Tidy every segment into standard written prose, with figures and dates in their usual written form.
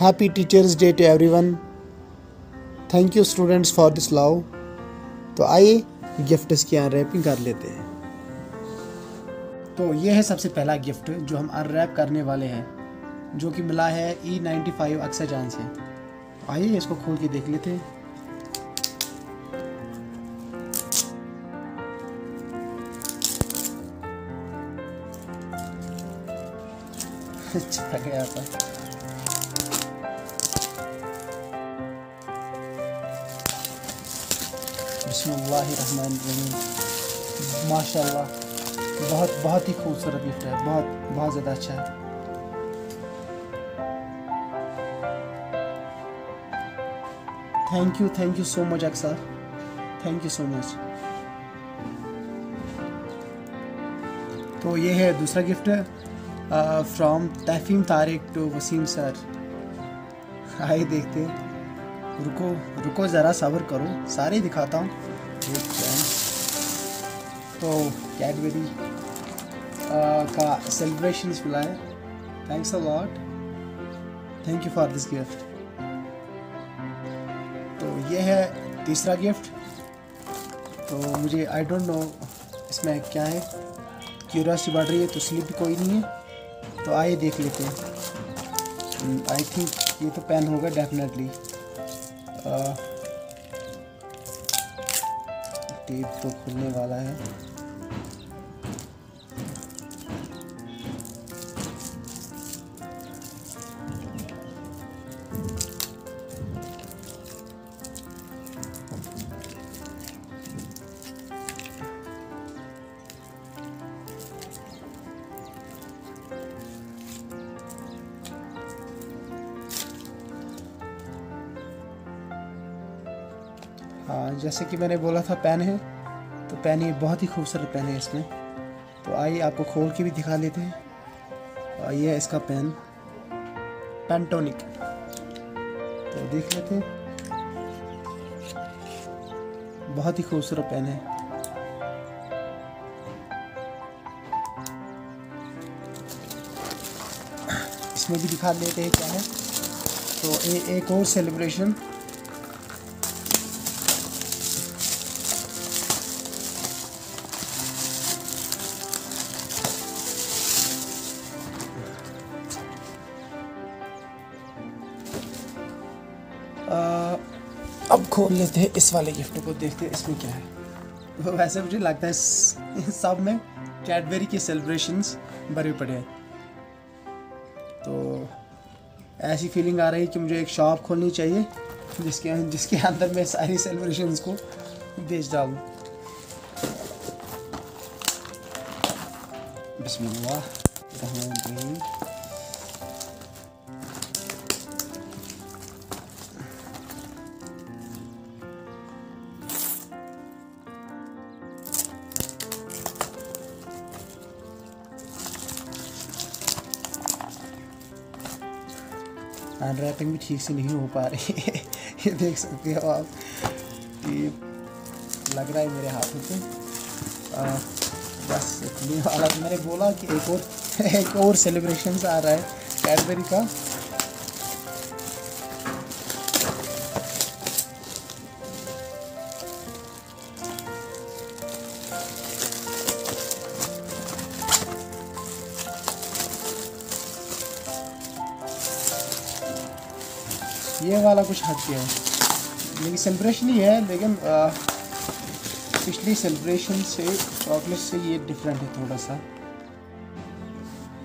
Happy teachers day to everyone. Thank you students for this love. तो आइए gift की unwrapping कर लेते हैं। तो ये है सबसे पहला गिफ्ट जो हम अनरैप करने वाले हैं, जो कि मिला है E95 अक्सर जान से। आइए इसको खोल के देख लेते हैं। चिपक गया था। बिस्मिल्लाहिर्रहमानिर्रहीम। माशाल्लाह, बहुत ही खूबसूरत गिफ्ट है, बहुत ज़्यादा अच्छा है। थैंक यू सो मच अक्सर, थैंक यू सो मच। तो ये है दूसरा gift from Tahfeem Tariq to Waseem sir. आइए देखते हैं। रुको ज़रा सब्र करो, सारे दिखाता हूँ। तो कैडबरी का सेलिब्रेशंस मिला है। Thanks a lot, thank you for this gift. तो ये है तीसरा गिफ्ट। तो मुझे आई डोंट नो इसमें क्या है, क्यूरियोसिटी बढ़ रही है, तो स्लिप भी कोई नहीं है। तो आइए देख लेते हैं। आई थिंक ये तो पेन होगा डेफिनेटली। टेप तो खुलने वाला है। हाँ, जैसे कि मैंने बोला था पेन है, तो पेन ये बहुत ही खूबसूरत पेन है इसमें। तो आइए आपको खोल के भी दिखा लेते हैं। ये है इसका पेन, पेंटोनिक। तो देख लेते हैं, बहुत ही खूबसूरत पेन है। इसमें भी दिखा लेते हैं क्या है। तो एक और सेलिब्रेशन। अब खोल लेते हैं इस वाले गिफ्ट को, देखते हैं इसमें क्या है। वैसे मुझे लगता है सब में कैडबरी के सेलिब्रेशंस भरे पड़े हैं। तो ऐसी फीलिंग आ रही है कि मुझे एक शॉप खोलनी चाहिए जिसके अंदर मैं सारी सेलिब्रेशंस को बेच डालूं। बिस्मिल्लाह। अनरैपिंग भी ठीक से नहीं हो पा रही है। ये देख सकते हो आप, ये लग रहा है मेरे हाथों पे। बस खुलने वाला। तो मैंने बोला कि एक और सेलिब्रेशन आ रहा है कैडबरी का। ये वाला कुछ हट गया है, लेकिन सेलिब्रेशन ही है, लेकिन पिछली सेलिब्रेशन से चॉकलेट से ये डिफरेंट है थोड़ा सा।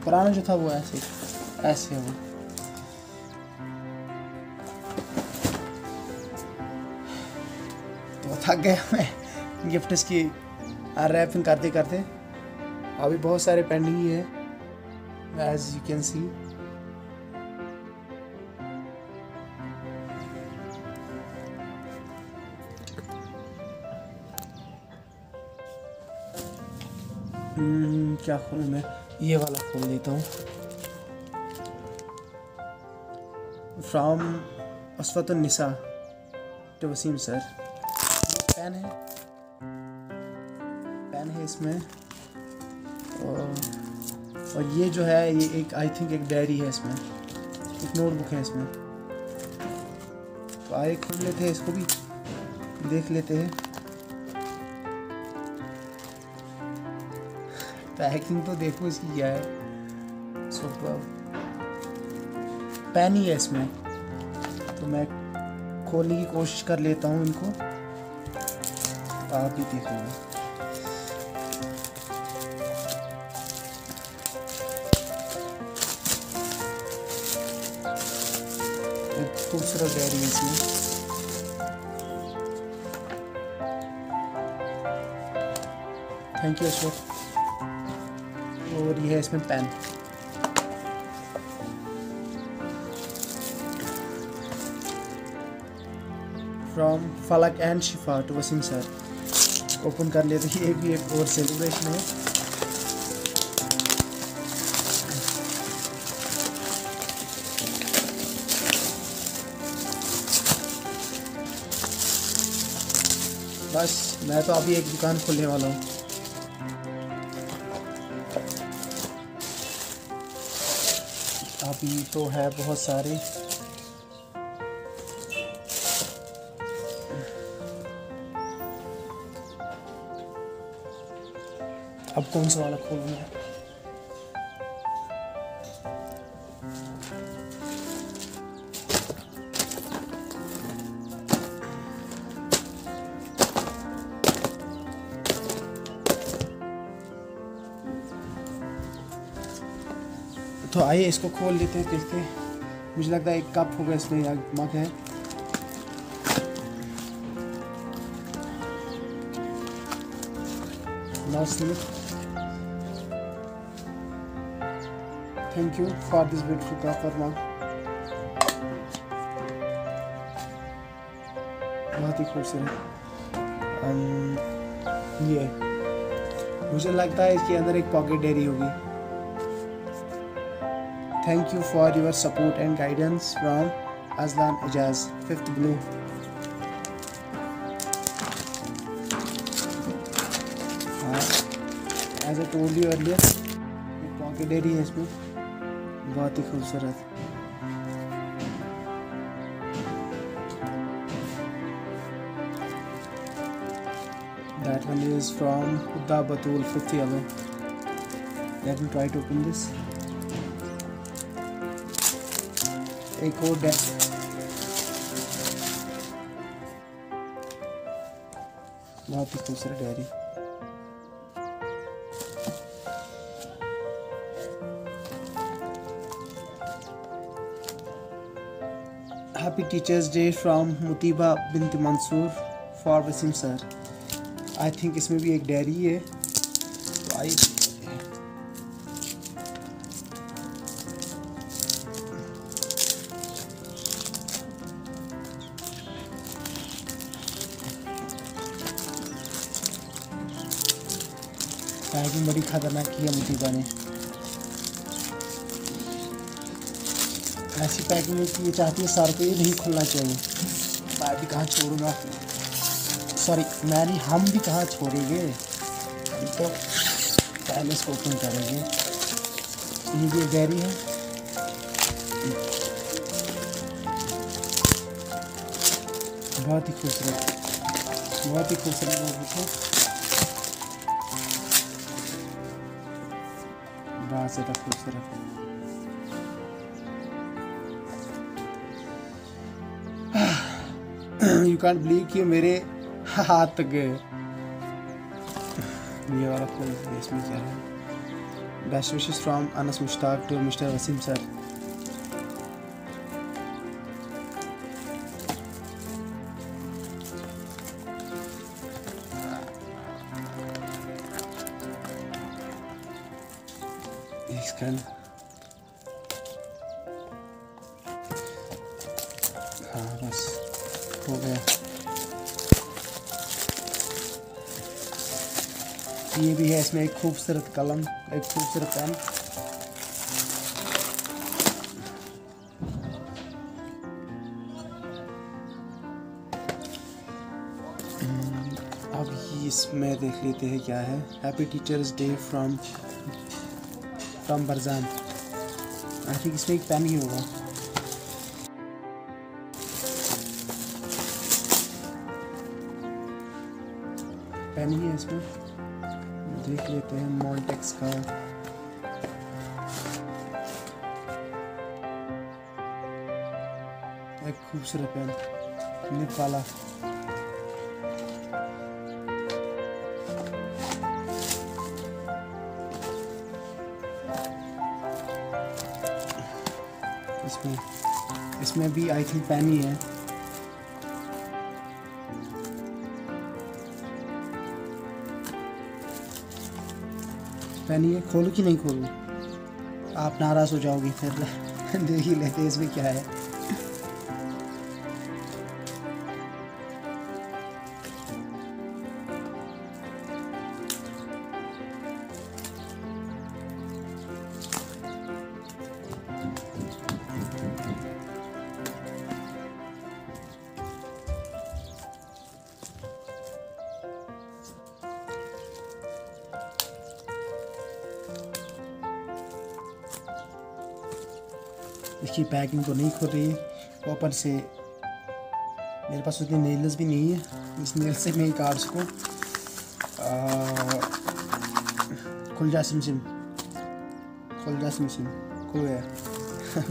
पुराना जो था वो ऐसे है वो। तो थक गया मैं गिफ्ट्स की अनरैपिंग करते करते। अभी बहुत सारे पेंडिंग ही है, एज यू कैन सी। क्या खोलूं मैं? ये वाला खोल देता हूँ। From Aswatunnisa to Waseem sir. Pen है इसमें। और ये जो है, ये एक आई थिंक एक डायरी है इसमें। एक नोटबुक है इसमें, तो आइए खोल लेते हैं, इसको भी देख लेते हैं। पैकिंग तो देखो इसकी क्या है, सुपर। पेन ही है इसमें, तो मैं खोलने की कोशिश कर लेता हूँ इनको, आप भी देखोगे। एक खूबसूरत डायरी है इसमें, थैंक यू अशोक। और ये है इसमें पेन, फ्रॉम फलक and Shifa to Waseem sir. Open कर लेते हैं, ये भी एक और सेलिब्रेशन है। बस मैं तो अभी एक दुकान खोलने वाला हूँ। अभी तो है बहुत सारे, अब कौन सा वाला खोलूँ मैं? तो आइए इसको खोल लेते हैं, देखते हैं। मुझे लगता है एक कप होगा इसमें या मग है। Thank you for this beautiful cup और मग, बहुत ही खूबसूरत। ये मुझे लगता है इसके अंदर एक पॉकेट डायरी होगी। Thank you for your support and guidance from Aslan Ijaz, 5th Blue. As I told you earlier, एक पॉकेट डायरी है इसमें, बहुत ही खूबसूरत। That one is from Huda Batul, 5th yellow. Let me try to open this. एक और बहुत ही खूबसूरत diary. Happy teachers day from Mutiba Bint Mansoor for Waseem sir. I think इसमें भी एक डायरी है, तो आई पैकिंग बड़ी खतरनाक की है मुतीबा ने। ऐसी पैकिंग है कि ये चाहती है सर को ये नहीं खुलना चाहिए। मैं भी कहाँ छोड़ूंगा, सॉरी मैं नहीं, हम भी कहाँ छोड़ेंगे, हम तो पहले इसको ओपन करेंगे। ये भी डायरी है, बहुत ही खूबसूरत, बहुत ही खूबसूरत नोटबुक है, बहुत ज़्यादा खूबसूरत। यू कांट बिलीव कि मेरे हाथ तक गए। ये वाला फूल इसमें क्या है? Best wishes from Anas Mushtaq to mister Waseem sir. हाँ बस हो गया। ये भी है, इसमें एक खूबसूरत कलम, एक खूबसूरत पेन। अब इसमें देख लेते हैं क्या है। Happy teachers day from Barjan. I think इसमें एक पेन ही होगा। पेन ही है इसमें, देख लेते हैं मॉन्टेक्स का। एक खूबसूरत पेन निप वाला। इसमें भी आई थिंक पेन ही है। पेन ही है, खोलूं कि नहीं खोलूं? आप नाराज हो जाओगे फिर। देख ही लेते इसमें क्या है। इसकी पैकिंग तो नहीं खुल रही है, ऊपर से मेरे पास उतनी नेल्स भी नहीं है। इस नेल से मैं कार्ड्स को खुल जा सिम खुल जा सिम खुल गया।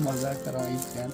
मजाक कर रहा हूँ यार।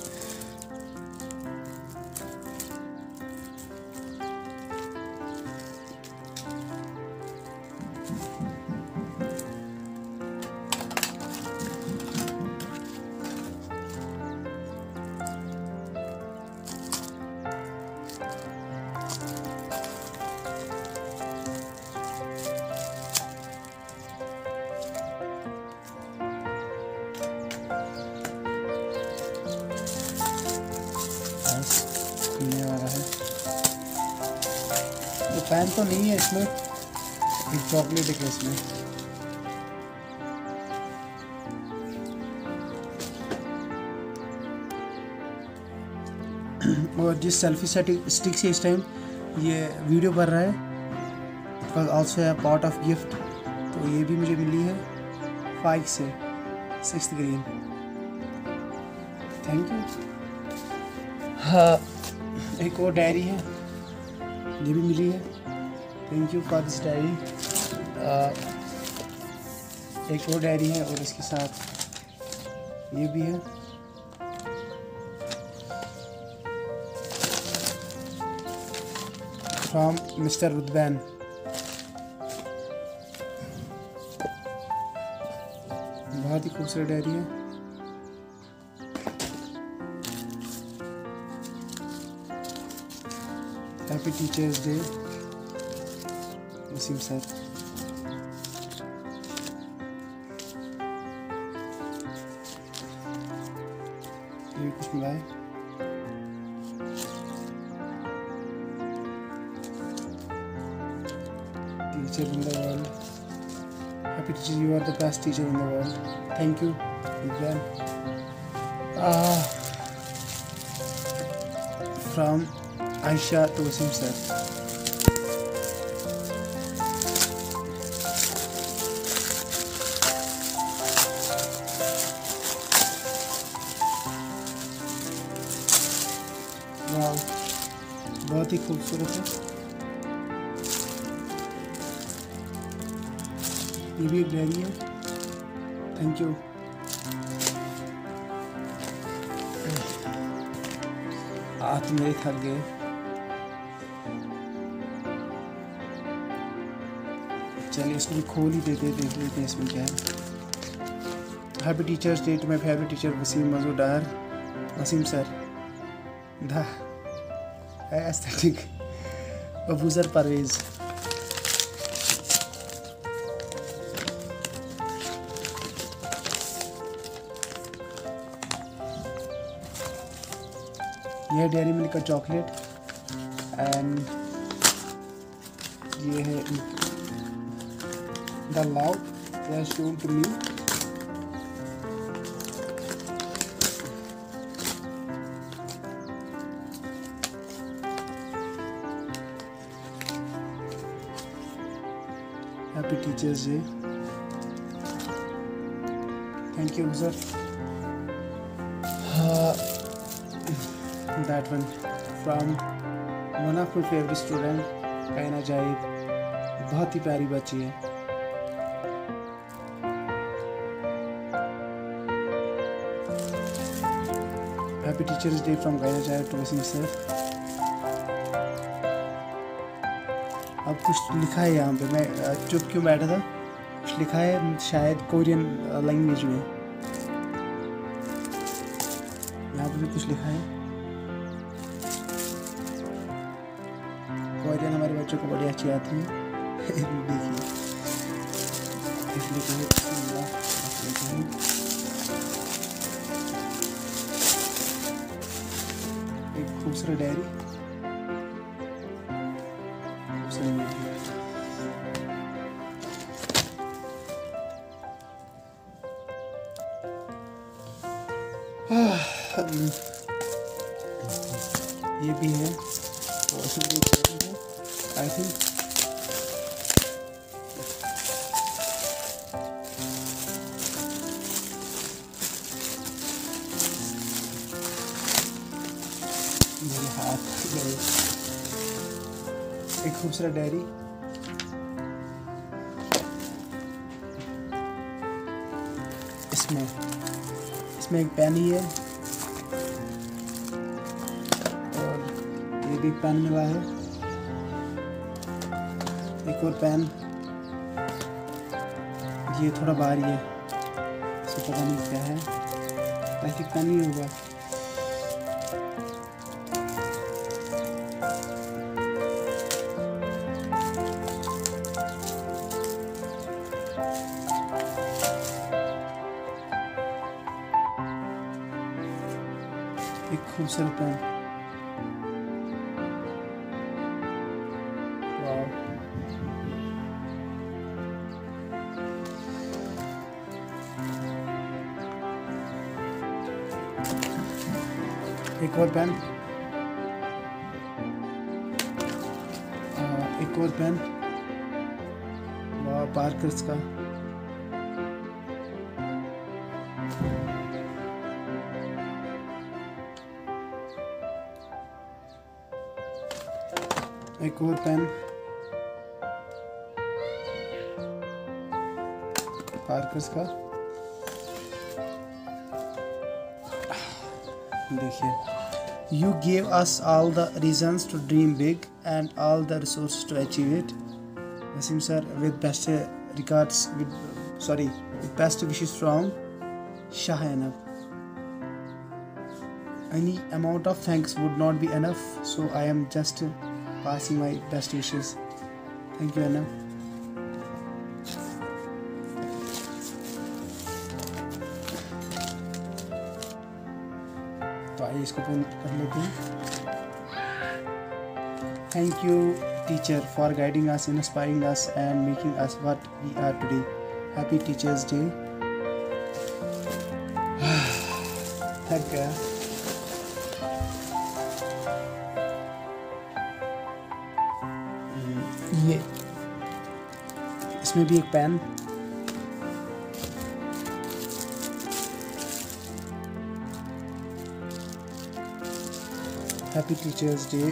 वाला है वो पेन तो नहीं है इसमें, एक चॉकलेट है इसमें। और जिस सेल्फी स्टिक से इस टाइम ये वीडियो बन रहा है ऑल्सो है पार्ट ऑफ गिफ्ट। तो ये भी मुझे मिली है 5 से 6th ग्रेड। Thank you. हाँ, एक और डायरी है, ये भी मिली है। Thank you for this diary. एक और डायरी है और इसके साथ ये भी है। From mister Rudbain. बहुत ही खूबसूरत डायरी है। Happy teachers day Waseem sir. ये कुछ मिला है। Teacher in the world, happy teacher, you are the best teacher in the world. Thank you from Ayesha to Wasim sir. वाह, बहुत ही खूबसूरत है। ये भी एक डायरी है। Thank you. हाथ मेरे थक गए। चलिए इसको भी खोल ही देते, देख लेते हैं इसमें क्या है। Happy teachers day to my favourite teacher Wasim Mazumdar. Wasim sir the aesthetic Abuzar Parvez. यह डेयरी मिल्क का चॉकलेट एंड ये है the love they have shown to me. Happy Teachers Day. Thank you, sir. That one from one of my favorite student, Kaina Jahid. बहुत ही प्यारी बच्ची है। Happy teachers day from गायना to Waseem sir. अब कुछ लिखा है यहाँ पे, मैं चुप क्यों बैठा था, कुछ लिखा है शायद कोरियन लैंग्वेज में, यहाँ पे भी कुछ लिखा है। कोरियन हमारे बच्चों को बड़ी अच्छी आती है। देखिए एक खूबसूरत डायरी, ये भी है आई थिंक। मेरे हाथ एक खूबसूरत डायरी, इसमें एक पेन ही है और ये भी पेन मिला है, एक और पेन, ये थोड़ा भारी है, इसको पता नहीं क्या है, प्लास्टिक पेन ही होगा। एक खूबसूरत पेन, वाव, एक और पेन, एक और पेन, वाह, पार्कर्स का। एक और पेन, पार्कर्स का। देखिए, you gave us all the reasons to dream big and all the resources to achieve it. Wasim sir, with best regards, with best wishes from Shahanab. Any amount of thanks would not be enough, so I am just passing my best wishes. Thank you, Anna. तो आइए इसको पूर्ण कर लेते हैं। Thank you, teacher, for guiding us, inspiring us, and making us what we are today. Happy Teachers Day. थक गया। ये इसमें भी एक pen, happy teachers day.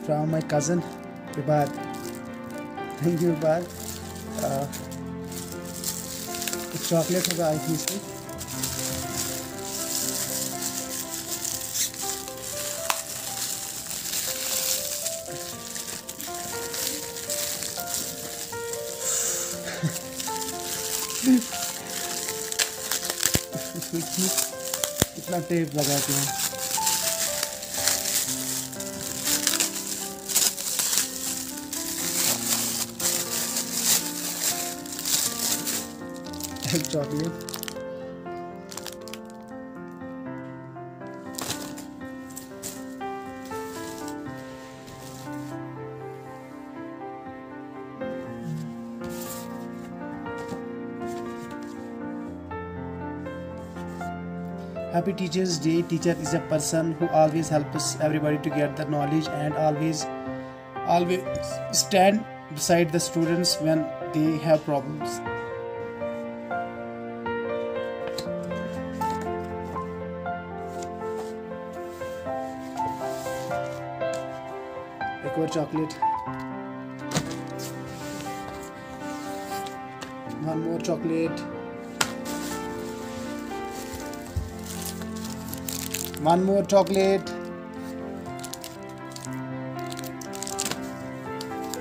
From my cousin Ibad. Thank you Ibad. एक चॉकलेट होगा आई थिंक इसमें। कितना टेप लगाते हैं। एक chocolate, Happy Teachers Day. Teacher is a person who always helps everybody to get the knowledge and always stand beside the students when they have problems. एक और chocolate, one more chocolate, one more chocolate,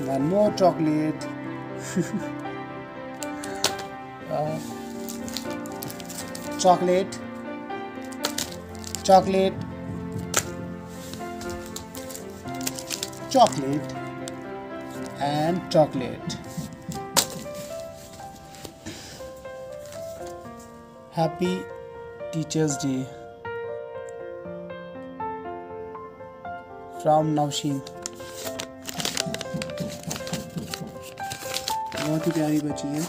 one more chocolate, chocolate, chocolate, chocolate, and chocolate. Happy Teachers Day from Navsheen. बहुत ही प्यारी बच्ची है।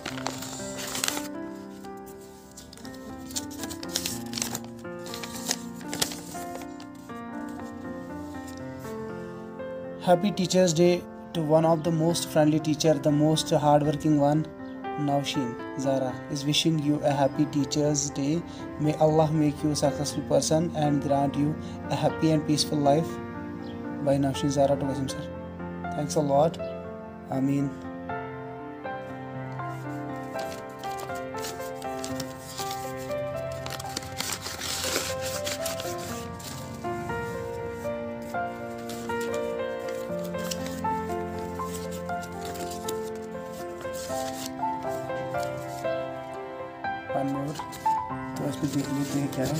Happy Teachers Day to one of the most friendly teacher, the most hardworking one, Navsheen Zara is wishing you a happy Teachers Day. May Allah make you a successful person and grant you a happy and peaceful life. By Navsheen Zara to Wasim sir. Thanks a lot. Ameen. One more, तो इसमें देख लेते हैं क्या है।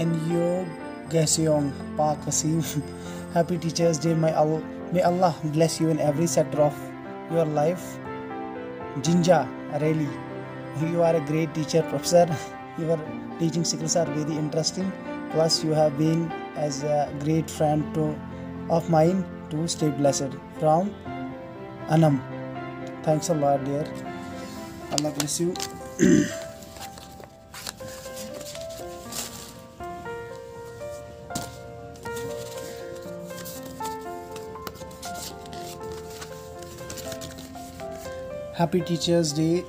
एनयो गैसियोंग पाक Waseem, happy teachers day, may Allah bless you in every sector of your life. Jinja really, you are a great teacher, professor. Your teaching skills are very interesting, plus you have been as a great friend of mine. To stay blessed from Anam. Thanks a lot, dear. Allah bless you. Happy Teachers Day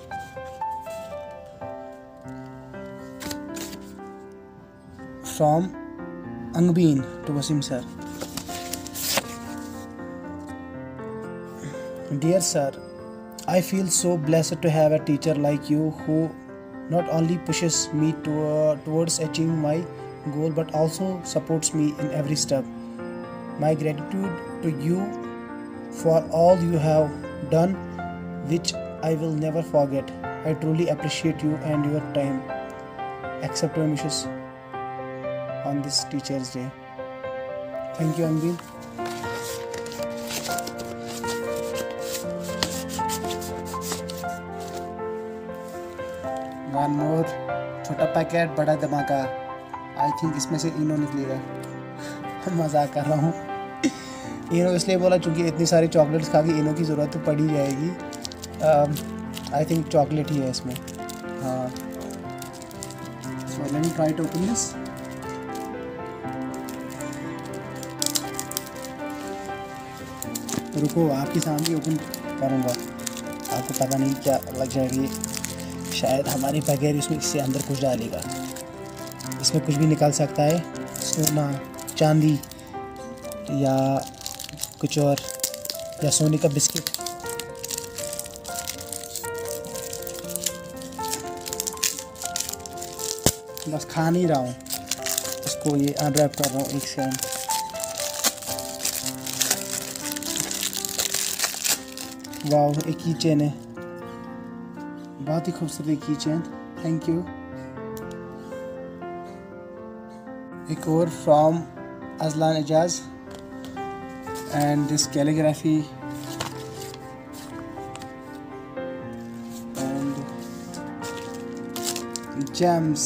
from Angbeen to Wasim sir. Dear sir, I feel so blessed to have a teacher like you who not only pushes me towards achieving my goal but also supports me in every step. My gratitude to you for all you have done, which I will never forget. I truly appreciate you and your time. Accept your wishes on this Teachers Day. Thank you, Anbeen. One more, छोटा packet बड़ा धमाका। आई think इसमें से इनो निकलेगा। मजाक कर रहा हूँ। इनो इसलिए बोला क्योंकि इतनी सारी चॉकलेट्स खा के इनो की ज़रूरत तो पड़ ही जाएगी। आई थिंक चॉकलेट ही है इसमें। हाँ, so let me try to open this. रुको, आपके सामने ओपन करूँगा, आपको पता नहीं क्या लग जाएगी। शायद हमारे बगैर इसमें इससे अंदर कुछ डालेगा। इसमें कुछ भी निकल सकता है, सोना, चांदी या कुछ और, या सोने का बिस्किट। बस खा नहीं रहा हूँ, इसको ये अनरैप कर रहा हूँ। एक सेकंड। वाह, एक की चेन है, बहुत ही खूबसूरत की चेन। Thank you. एक और from Ajlan Ejaz and this calligraphy and gems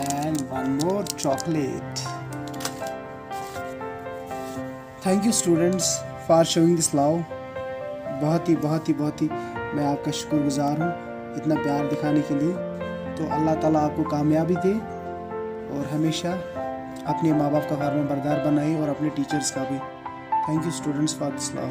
and one more chocolate. Thank you students for showing this love. बहुत ही मैं आपका शुक्रगुजार हूँ इतना प्यार दिखाने के लिए। तो अल्लाह ताला आपको कामयाबी दे और हमेशा अपने माँ बाप का फर्माबरदार बनाए और अपने टीचर्स का भी। Thank you students for this love.